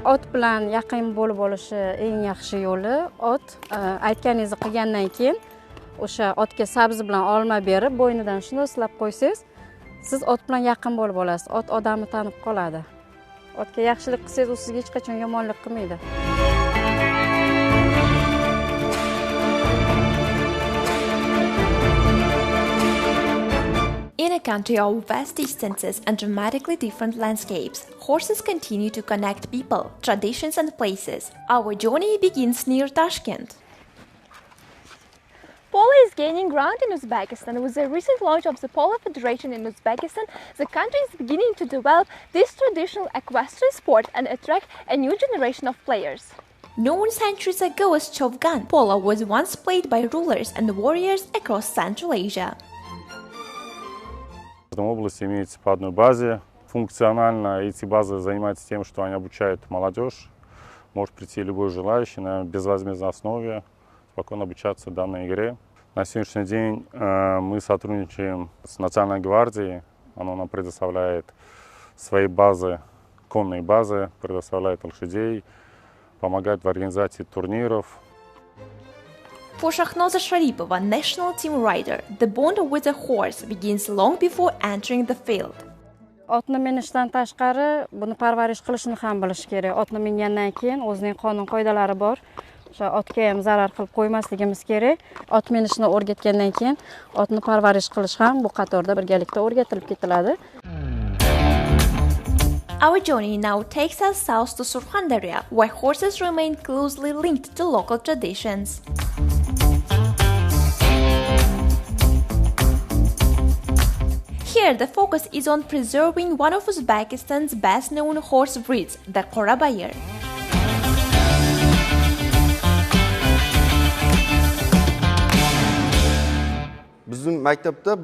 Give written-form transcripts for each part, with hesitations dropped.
ot bilan yaqin bo'lib olishi eng yaxshi yo'li ot aytganingizni qilgandan keyin o'sha otga sabzi bilan olma berib bo'ynidan shunday silab qo'ysangiz, siz ot bilan yaqin bo'lib olasiz. Ot odamni tanib qoladi. Otga yaxshilik qilsangiz, u sizga hech qachon yomonlik qilmaydi. In a country of vast distances and dramatically different landscapes, horses continue to connect people, traditions and places. Our journey begins near Tashkent. Polo is gaining ground in Uzbekistan. With the recent launch of the Polo Federation in Uzbekistan, the country is beginning to develop this traditional equestrian sport and attract a new generation of players. Known centuries ago as Chovgan, polo was once played by rulers and warriors across Central Asia. В каждой области имеется по одной базе. Функционально эти базы занимаются тем, что они обучают молодежь. Может прийти любой желающий на безвозмездной основе, спокойно обучаться данной игре. На сегодняшний день мы сотрудничаем с Национальной гвардией. Она нам предоставляет свои базы, конные базы, предоставляет лошадей, помогает в организации турниров. For Shahnoza Sharipova, national team rider, the bond with a horse begins long before entering the field. Otni minishdan tashqari, buni parvarish qilishni ham bilish kerak. Otni mingandan keyin o'zining qonun qoidalari bor. O'sha otga ham zarar qilib qo'ymasligimiz kerak. Ot minishni o'rgatgandan keyin otni parvarish qilish ham bu qatorda birgalikda o'rgatilib ketiladi. Our journey now takes us south to Surxondaryo, where horses remain closely linked to local traditions. Here, the focus is on preserving one of Uzbekistan's best-known horse breeds, the Qorabayir. Bizim maktabda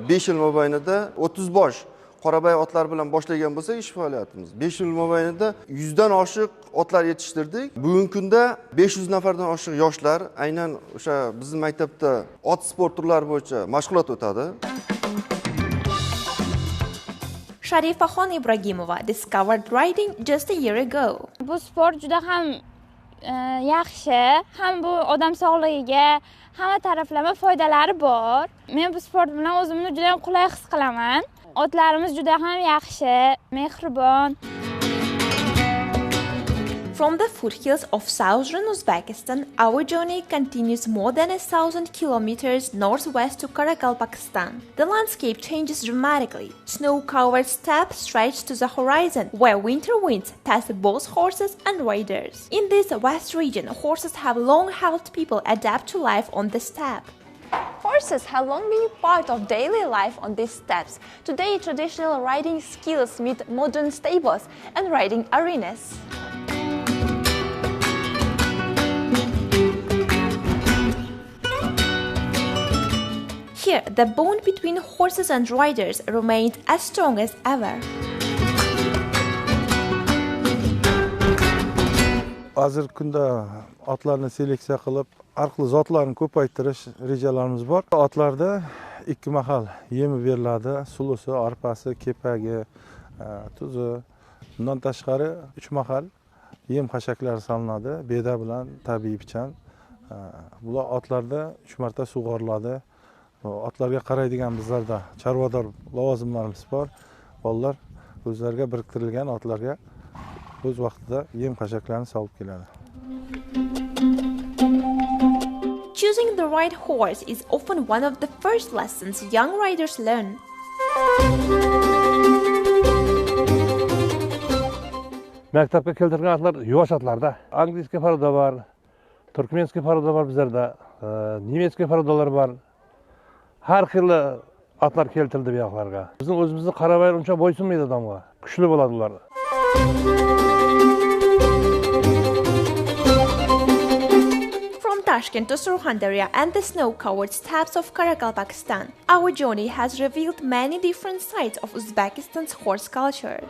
5 yil mobaynida 30 bosh Qorabay otlar bilan boshlagan bo'lsak ish faoliyatimiz. 5 yil mobaynida 100 dan oshiq otlar yetishtirdik. Bugungi kunda 500 nafardan oshiq yoshlar aynan o'sha bizning maktabda ot sport turlari bo'yicha mashg'ulot o'tadi. Sharifaxon Ibragimova discovered riding just a year ago. Bu sport juda ham yaxshi, ham bu odam sog'ligiga hamma taraflama foydalari bor. Men bu sport bilan o'zimni juda ham qulay his qilaman. Otlarimiz juda ham yaxshi, mehribon. From the foothills of southern Uzbekistan, our journey continues more than 1,000 kilometers northwest to Karakalpakstan. The landscape changes dramatically. Snow-covered steppes stretch to the horizon, where winter winds test both horses and riders. In this vast region, horses have long helped people adapt to life on the steppe. Horses have long been part of daily life on these steppes. Today, traditional riding skills meet modern stables and riding arenas. Here, the bond between horses and riders remained as strong as ever. Hozir kunda otlarni seleksiya qilib, arqli zotlarni ko'paytirish rejalarimiz bor. Otlarda 2 mahal yemi beriladi, sulusi, arpasi, kepagi, tuzi. Bundan tashqari 3 mahal yem xashaklari solinadi, beda bilan tabiiy pichan. Bular otlarda 3 marta sug'oriladi. Otlarga qaraydigan bizlarda chorvador lavozimlarimiz bor. Bolalar o'zlariga biriktirilgan otlarga o'z vaqtida yem xashaklarni solib keladi. Choosing the right horse is often one of the first lessons young riders learn. Maktabga keltirgan otlar yosh otlarda. Angliyskiy paroda bor, turkmenskiy paroda bor bizlarda, nemetskiy parodalar bor. Har xil otlar keltirildi bu yoqlarga. Bizning o'zimizni Qorabayir uncha bo'ysunmaydi odamga. Kuchli bo'ladi ular. From Tashkent to Surxondaryo and the snow-covered steppes of Karakalpakstan, our journey has revealed many different sides of Uzbekistan's horse culture.